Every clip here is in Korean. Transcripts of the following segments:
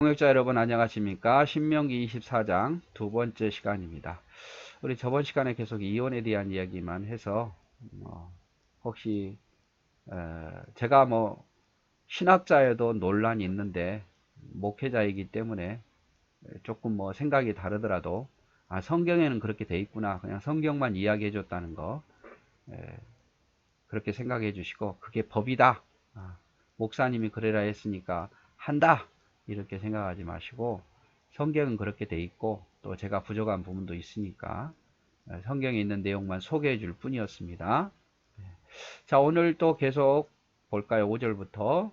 동역자 여러분 안녕하십니까? 신명기 24장 두 번째 시간입니다. 우리 저번 시간에 계속 이혼에 대한 이야기만 해서 혹시 제가 신학자여도 논란이 있는데 목회자이기 때문에 조금 생각이 다르더라도 성경에는 그렇게 돼 있구나, 그냥 성경만 이야기해 줬다는 거 그렇게 생각해 주시고, 그게 법이다, 목사님이 그래라 했으니까 한다, 이렇게 생각하지 마시고, 성경은 그렇게 돼 있고 또 제가 부족한 부분도 있으니까 성경에 있는 내용만 소개해 줄 뿐이었습니다. 자, 오늘 또 계속 볼까요? 5절부터.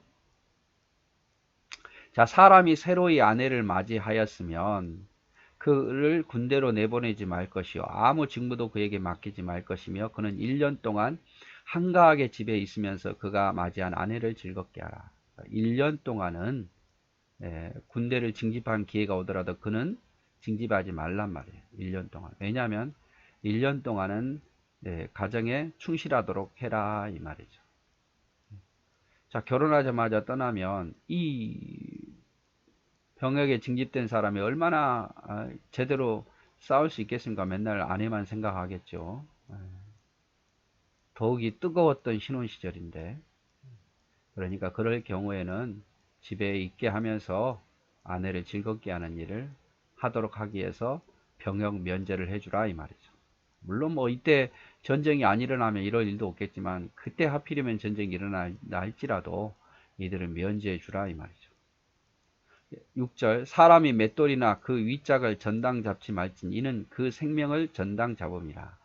자, 사람이 새로이 아내를 맞이하였으면 그를 군대로 내보내지 말 것이요, 아무 직무도 그에게 맡기지 말 것이며, 그는 1년 동안 한가하게 집에 있으면서 그가 맞이한 아내를 즐겁게 하라. 1년 동안은 군대를 징집한 기회가 오더라도 그는 징집하지 말란 말이에요. 1년 동안. 왜냐하면 1년 동안은 가정에 충실하도록 해라, 이 말이죠. 자, 결혼하자마자 떠나면 이 병역에 징집된 사람이 얼마나 제대로 싸울 수 있겠습니까? 맨날 아내만 생각하겠죠. 더욱이 뜨거웠던 신혼 시절인데, 그러니까 그럴 경우에는 집에 있게 하면서 아내를 즐겁게 하는 일을 하도록 하기 위해서 병역 면제를 해주라, 이 말이죠. 물론 이때 전쟁이 안 일어나면 이럴 일도 없겠지만, 그때 하필이면 전쟁이 일어날지라도 이들을 면제해 주라, 이 말이죠. 6절, 사람이 맷돌이나 그 윗짝을 전당 잡지 말진 이는 그 생명을 전당 잡음이라.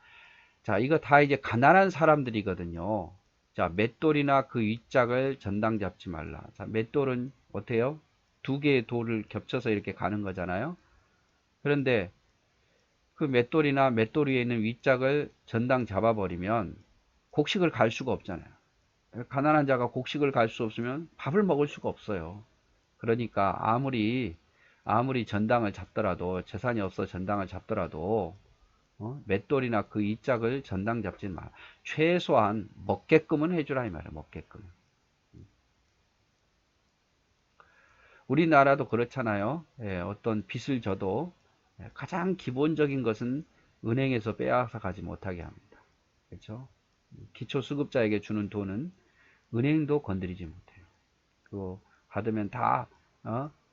자, 이거 다 이제 가난한 사람들이거든요. 자, 맷돌이나 그 윗짝을 전당 잡지 말라. 자, 맷돌은 어때요? 두 개의 돌을 겹쳐서 이렇게 가는 거잖아요. 그런데 그 맷돌이나 맷돌 위에 있는 윗짝을 전당 잡아버리면 곡식을 갈 수가 없잖아요. 가난한 자가 곡식을 갈 수 없으면 밥을 먹을 수가 없어요. 그러니까 아무리 전당을 잡더라도, 재산이 없어 전당을 잡더라도 맷돌이나 그 윗짝을 전당 잡지 마. 최소한 먹게끔은 해주라, 이 말이야. 먹게끔. 우리나라도 그렇잖아요. 어떤 빚을 져도 가장 기본적인 것은 은행에서 빼앗아 가지 못하게 합니다. 그렇죠? 기초수급자에게 주는 돈은 은행도 건드리지 못해요. 그거 받으면 다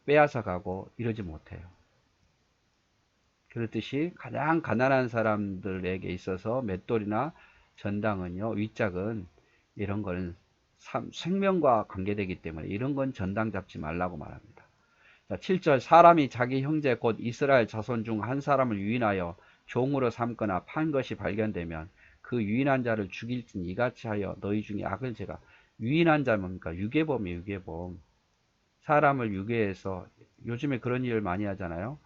빼앗아 가고 이러지 못해요. 그렇듯이 가장 가난한 사람들에게 있어서 맷돌이나 전당은요, 윗짝은 이런 거는 생명과 관계되기 때문에 이런 건 전당 잡지 말라고 말합니다. 자, 7절, 사람이 자기 형제 곧 이스라엘 자손 중 한 사람을 유인하여 종으로 삼거나 판 것이 발견되면 그 유인한 자를 죽일진 이같이 하여 너희 중에 악을 제가. 유인한 자는 뭡니까? 유괴범이에요. 유괴범. 사람을 유괴해서, 요즘에 그런 일을 많이 하잖아요.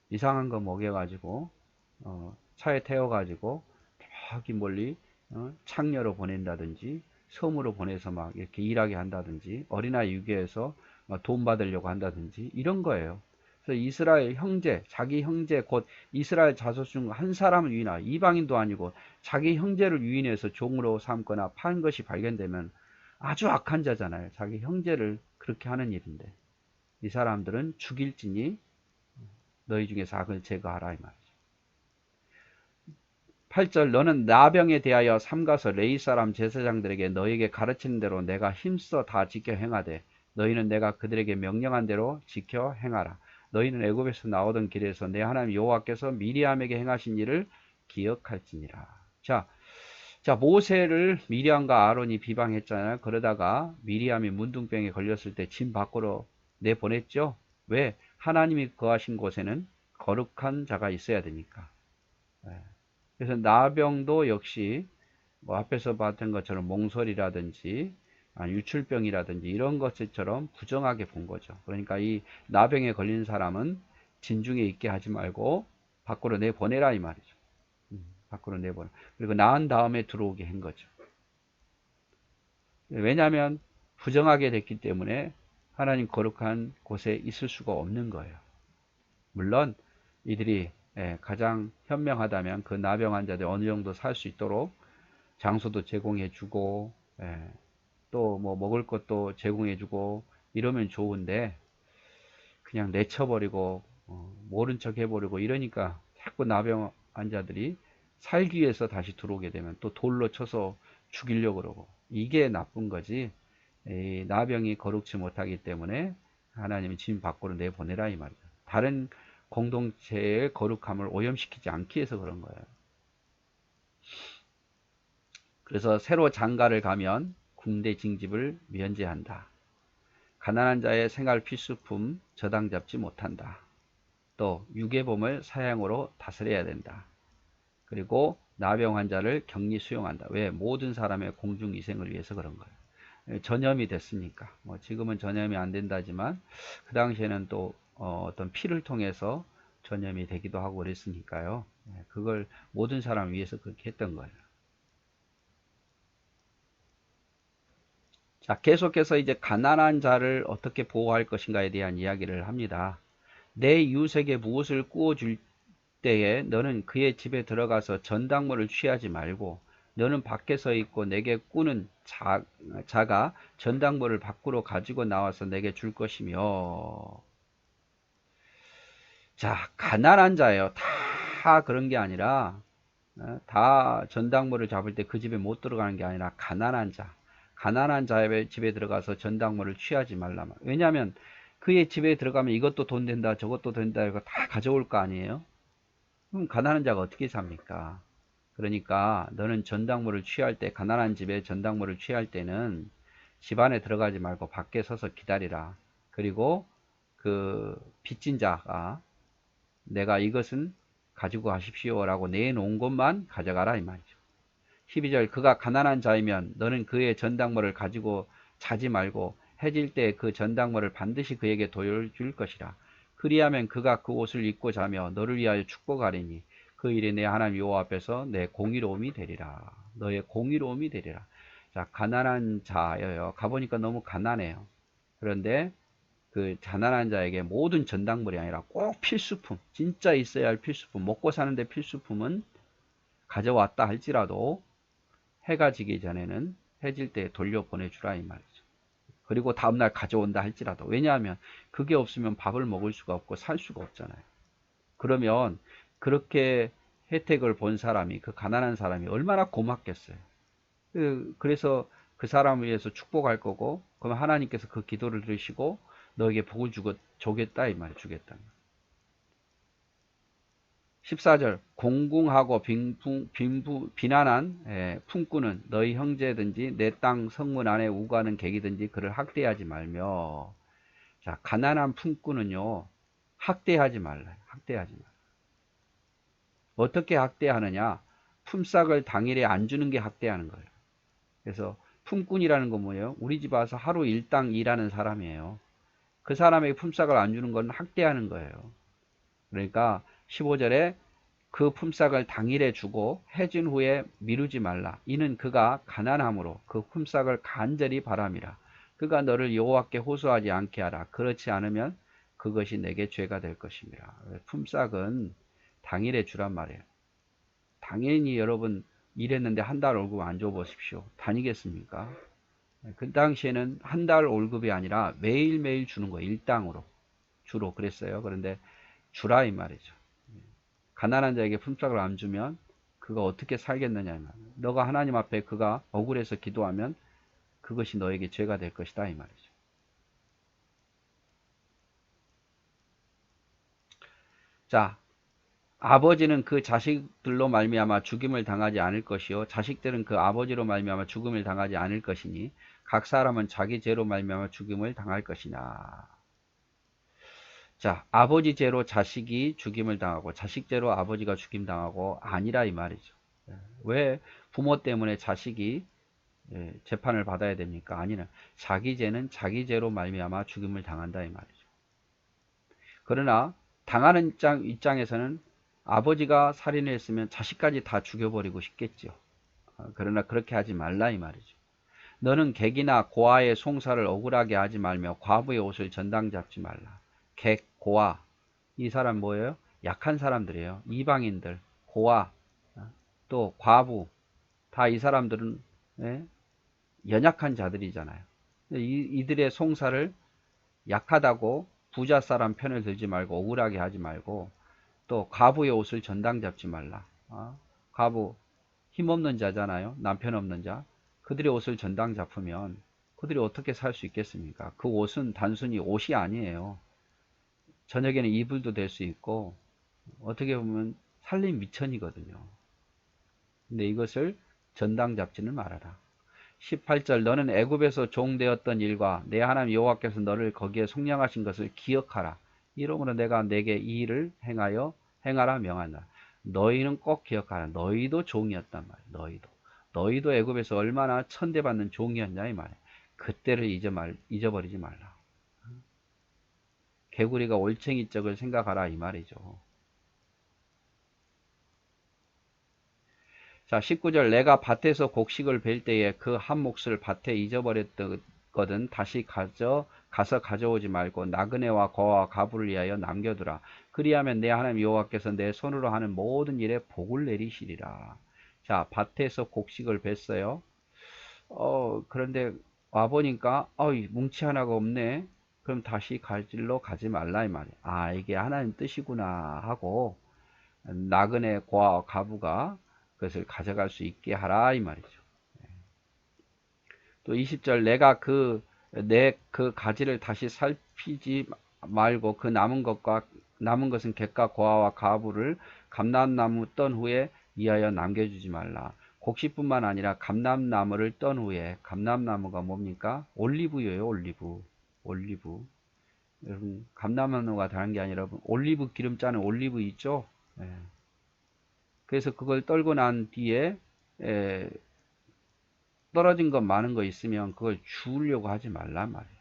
이상한 거 먹여가지고 차에 태워가지고 저기 멀리 창녀로 보낸다든지 섬으로 보내서 막 이렇게 일하게 한다든지, 어린아이 유괴해서 돈 받으려고 한다든지, 이런 거예요. 그래서 이스라엘 형제, 자기 형제 곧 이스라엘 자손 중 한 사람을 유인하여, 이방인도 아니고 자기 형제를 유인해서 종으로 삼거나 판 것이 발견되면 아주 악한 자잖아요. 자기 형제를 그렇게 하는 일인데, 이 사람들은 죽일지니 너희 중에서 악을 제거하라, 이 말이죠. 8절, 너는 나병에 대하여 삼가서 레위 사람 제사장들에게 너에게 가르치는 대로 내가 힘써 다 지켜 행하되 너희는 내가 그들에게 명령한 대로 지켜 행하라. 너희는 애굽에서 나오던 길에서 내 하나님 여호와께서 미리암에게 행하신 일을 기억할지니라. 자, 모세를 미리암과 아론이 비방했잖아요. 그러다가 미리암이 문둥병에 걸렸을 때 진 밖으로 내보냈죠. 왜? 하나님이 거하신 곳에는 거룩한 자가 있어야 되니까. 그래서 나병도 역시 앞에서 봤던 것처럼 몽설이라든지 유출병이라든지 이런 것처럼 부정하게 본 거죠. 그러니까 이 나병에 걸린 사람은 진중에 있게 하지 말고 밖으로 내보내라, 이 말이죠. 밖으로 내보내. 그리고 나은 다음에 들어오게 한 거죠. 왜냐하면 부정하게 됐기 때문에 하나님 거룩한 곳에 있을 수가 없는 거예요. 물론 이들이 가장 현명하다면 그 나병 환자들 어느 정도 살 수 있도록 장소도 제공해 주고 또 뭐 먹을 것도 제공해 주고 이러면 좋은데, 그냥 내쳐버리고 모른 척 해버리고 이러니까 자꾸 나병 환자들이 살기 위해서 다시 들어오게 되면 또 돌로 쳐서 죽이려고 그러고, 이게 나쁜 거지. 이 나병이 거룩지 못하기 때문에 하나님이 진 밖으로 내보내라 이 말이야. 다른 공동체의 거룩함을 오염시키지 않기 위해서 그런 거예요. 그래서 새로 장가를 가면 군대 징집을 면제한다. 가난한 자의 생활 필수품 저당 잡지 못한다. 또 유괴범을 사형으로 다스려야 된다. 그리고 나병 환자를 격리 수용한다. 왜? 모든 사람의 공중위생을 위해서 그런 거예요. 전염이 됐으니까. 뭐 지금은 전염이 안 된다지만 그 당시에는 또 어떤 피를 통해서 전염이 되기도 하고 그랬으니까요. 그걸 모든 사람 위해서 그렇게 했던 거예요. 자, 계속해서 이제 가난한 자를 어떻게 보호할 것인가에 대한 이야기를 합니다. 내 이웃에게 무엇을 구워줄 때에 너는 그의 집에 들어가서 전당물을 취하지 말고 너는 밖에 서 있고 내게 꾸는 자가 전당물을 밖으로 가지고 나와서 내게 줄 것이며. 자, 가난한 자예요. 다 그런 게 아니라 다 전당물을 잡을 때 그 집에 못 들어가는 게 아니라 가난한 자. 가난한 자의 집에 들어가서 전당물을 취하지 말라. 왜냐하면 그의 집에 들어가면 이것도 돈 된다 저것도 된다 이거 다 가져올 거 아니에요. 그럼 가난한 자가 어떻게 삽니까? 그러니까 너는 전당물을 취할 때, 가난한 집에 전당물을 취할 때는 집 안에 들어가지 말고 밖에 서서 기다리라. 그리고 그 빚진 자가 내가 이것은 가지고 가십시오 라고 내놓은 것만 가져가라 이 말이죠. 12절 그가 가난한 자이면 너는 그의 전당물을 가지고 자지 말고 해질 때 그 전당물을 반드시 그에게 돌려줄 것이라. 그리하면 그가 그 옷을 입고 자며 너를 위하여 축복하리니 그 일이 내 하나님 여호와 앞에서 내 공의로움이 되리라. 너의 공의로움이 되리라. 자, 가난한 자여요. 가보니까 너무 가난해요. 그런데 그 가난한 자에게 모든 전당물이 아니라 꼭 필수품, 진짜 있어야 할 필수품, 먹고 사는데 필수품은 가져왔다 할지라도 해가 지기 전에는 해질 때 돌려보내주라 이 말이죠. 그리고 다음날 가져온다 할지라도. 왜냐하면 그게 없으면 밥을 먹을 수가 없고 살 수가 없잖아요. 그러면 그렇게 혜택을 본 사람이, 그 가난한 사람이 얼마나 고맙겠어요. 그래서 그 사람을 위해서 축복할 거고, 그럼 하나님께서 그 기도를 들으시고 너에게 복을 주겠다 이 말이에요. 주겠다. 14절 공궁하고 비난한 품꾼은 너희 형제든지 내 땅 성문 안에 우고하는 객이든지 그를 학대하지 말며. 자, 가난한 품꾼은요 학대하지 말라. 학대하지 말라. 어떻게 학대하느냐? 품삯을 당일에 안 주는 게 학대하는 거예요. 그래서 품꾼이라는 건 뭐예요? 우리 집 와서 하루 일당 일하는 사람이에요. 그 사람에게 품삯을 안 주는 건 학대하는 거예요. 그러니까 15절에 그 품삯을 당일에 주고 해진 후에 미루지 말라. 이는 그가 가난함으로 그 품삯을 간절히 바람이라. 그가 너를 여호와께 호소하지 않게 하라. 그렇지 않으면 그것이 내게 죄가 될 것입니다. 품삯은 당일에 주란 말이에요. 당연히 여러분 일했는데 한 달 월급 안 줘 보십시오. 다니겠습니까? 그 당시에는 한 달 월급이 아니라 매일매일 주는 거예요. 일당으로 주로 그랬어요. 그런데 주라 이 말이죠. 가난한 자에게 품삯을 안 주면 그가 어떻게 살겠느냐 이 말이에요. 너가 하나님 앞에 그가 억울해서 기도하면 그것이 너에게 죄가 될 것이다 이 말이죠. 자, 아버지는 그 자식들로 말미암아 죽임을 당하지 않을 것이요 자식들은 그 아버지로 말미암아 죽임을 당하지 않을 것이니 각 사람은 자기 죄로 말미암아 죽임을 당할 것이냐. 자, 아버지 죄로 자식이 죽임을 당하고 자식 죄로 아버지가 죽임 당하고 아니라 이 말이죠. 왜 부모 때문에 자식이 재판을 받아야 됩니까? 아니는 자기 죄는 자기 죄로 말미암아 죽임을 당한다 이 말이죠. 그러나 당하는 입장에서는 아버지가 살인을 했으면 자식까지 다 죽여버리고 싶겠죠. 그러나 그렇게 하지 말라 이 말이죠. 너는 객이나 고아의 송사를 억울하게 하지 말며 과부의 옷을 전당 잡지 말라. 객, 고아, 이 사람 뭐예요? 약한 사람들이에요. 이방인들, 고아, 또 과부, 다 이 사람들은 연약한 자들이잖아요. 이들의 송사를 약하다고 부자 사람 편을 들지 말고 억울하게 하지 말고, 또 과부의 옷을 전당 잡지 말라. 과부 힘없는 자잖아요. 남편 없는 자. 그들의 옷을 전당 잡으면 그들이 어떻게 살 수 있겠습니까? 그 옷은 단순히 옷이 아니에요. 저녁에는 이불도 될 수 있고, 어떻게 보면 살림 미천이거든요. 근데 이것을 전당 잡지는 말아라. 18절 너는 애굽에서 종되었던 일과 내 하나님 여호와께서 너를 거기에 속량하신 것을 기억하라. 이러므로 내가 내게 이 일을 행하라 명하노라. 너희는 꼭 기억하라. 너희도 종이었단 말이야. 너희도 애굽에서 얼마나 천대받는 종이었냐 이 말이야. 그때를 잊어버리지 말라. 개구리가 올챙이 쪽을 생각하라 이 말이죠. 자, 19절 내가 밭에서 곡식을 벨 때에 그 한 몫을 밭에 잊어버렸거든 다시 가서 가져오지 말고 나그네와 거와 가부를 위하여 남겨두라. 그리하면 내 하나님 여호와께서 내 손으로 하는 모든 일에 복을 내리시리라. 자, 밭에서 곡식을 뱄어요. 그런데 와보니까 뭉치 하나가 없네. 그럼 다시 가지러 가지 말라 이 말이야. 이게 하나님 뜻이구나 하고 나그네 고아 가부가 그것을 가져갈 수 있게 하라 이 말이죠. 또 20절 내가 그 가지를 다시 살피지 말고 그 남은 것은 객과 고아와 가부를 감람나무 떤 후에 이하여 남겨주지 말라. 곡식뿐만 아니라 감람나무를 떤 후에, 감람나무가 뭡니까? 올리브유예요. 올리브. 여러분 감람나무가 다른 게 아니라 올리브 기름 짜는 올리브 있죠? 그래서 그걸 떨고 난 뒤에 떨어진 것 많은 거 있으면 그걸 주우려고 하지 말란 말이에요.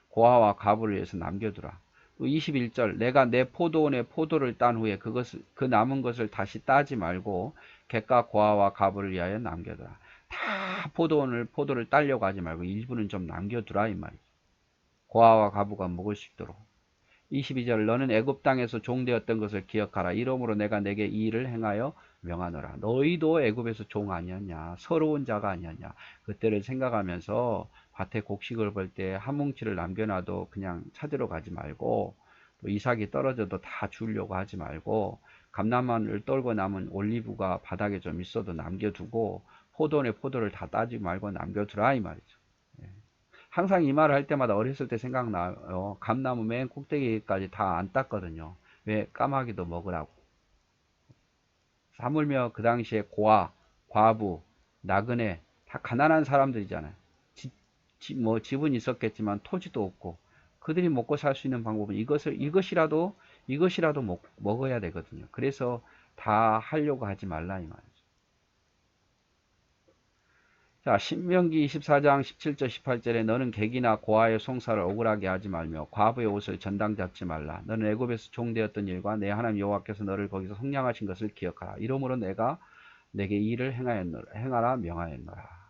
고아와 가부를 위해서 남겨두라. 또 21절 내가 내 포도원에 포도를 딴 후에 그 남은 것을 다시 따지 말고 객과 고아와 가부를 위하여 남겨두라. 다 포도를 따려고 하지 말고 일부는 좀 남겨두라 이 말이죠. 고아와 가부가 먹을 수 있도록. 22절 너는 애굽 땅에서 종되었던 것을 기억하라. 이러므로 내가 내게 이 일을 행하여 명하노라. 너희도 애굽에서 종 아니었냐? 서러운 자가 아니었냐? 그때를 생각하면서 밭에 곡식을 볼 때 한 뭉치를 남겨놔도 그냥 찾으러 가지 말고, 또 이삭이 떨어져도 다 주려고 하지 말고, 감람만을 떨고 남은 올리브가 바닥에 좀 있어도 남겨두고, 포도원에 포도를 다 따지 말고 남겨두라 이 말이죠. 항상 이 말을 할 때마다 어렸을 때 생각나요. 감나무 맨 꼭대기까지 다 안 땄거든요. 왜? 까마귀도 먹으라고. 하물며 그 당시에 고아, 과부, 나그네 다 가난한 사람들이잖아요. 집은 있었겠지만 토지도 없고 그들이 먹고 살 수 있는 방법은 이것이라도 먹어야 되거든요. 그래서 다 하려고 하지 말라 이 말이죠. 자, 신명기 24장 17절 18절에 너는 객이나 고아의 송사를 억울하게 하지 말며 과부의 옷을 전당 잡지 말라. 너는 애굽에서 종되었던 일과 내 하나님 여호와께서 너를 거기서 속량하신 것을 기억하라. 이러므로 내가 내게 이 일을 행하라 명하였노라.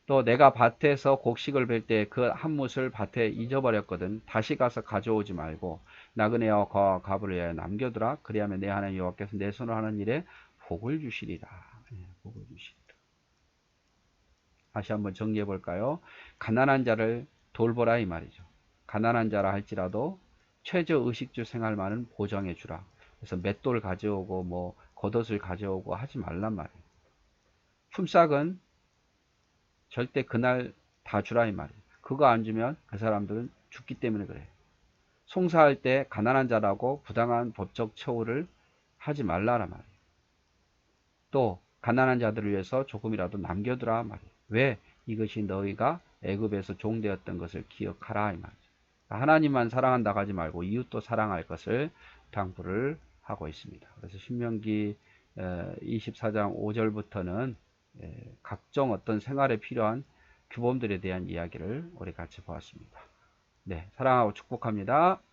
또 내가 밭에서 곡식을 벨 때 그 한 뭇을 밭에 잊어버렸거든 다시 가서 가져오지 말고 나그네와 거와 가부를 위하여 남겨두라. 그리하면 내 하나님 여호와께서 내 손으로 하는 일에 복을 주시리라. 복을 주시리라. 다시 한번 정리해 볼까요? 가난한 자를 돌보라 이 말이죠. 가난한 자라 할지라도 최저 의식주 생활만은 보장해 주라. 그래서 맷돌 가져오고 뭐 겉옷을 가져오고 하지 말란 말이에요. 품삯은 절대 그날 다 주라 이 말이에요. 그거 안 주면 그 사람들은 죽기 때문에 그래요. 송사할 때 가난한 자라고 부당한 법적 처우를 하지 말라란 말이에요. 또 가난한 자들을 위해서 조금이라도 남겨두라 말이에요. 왜? 이것이 너희가 애굽에서 종되었던 것을 기억하라 이 말이죠. 하나님만 사랑한다고 하지 말고 이웃도 사랑할 것을 당부를 하고 있습니다. 그래서 신명기 24장 5절부터는 각종 어떤 생활에 필요한 규범들에 대한 이야기를 우리 같이 보았습니다. 네, 사랑하고 축복합니다.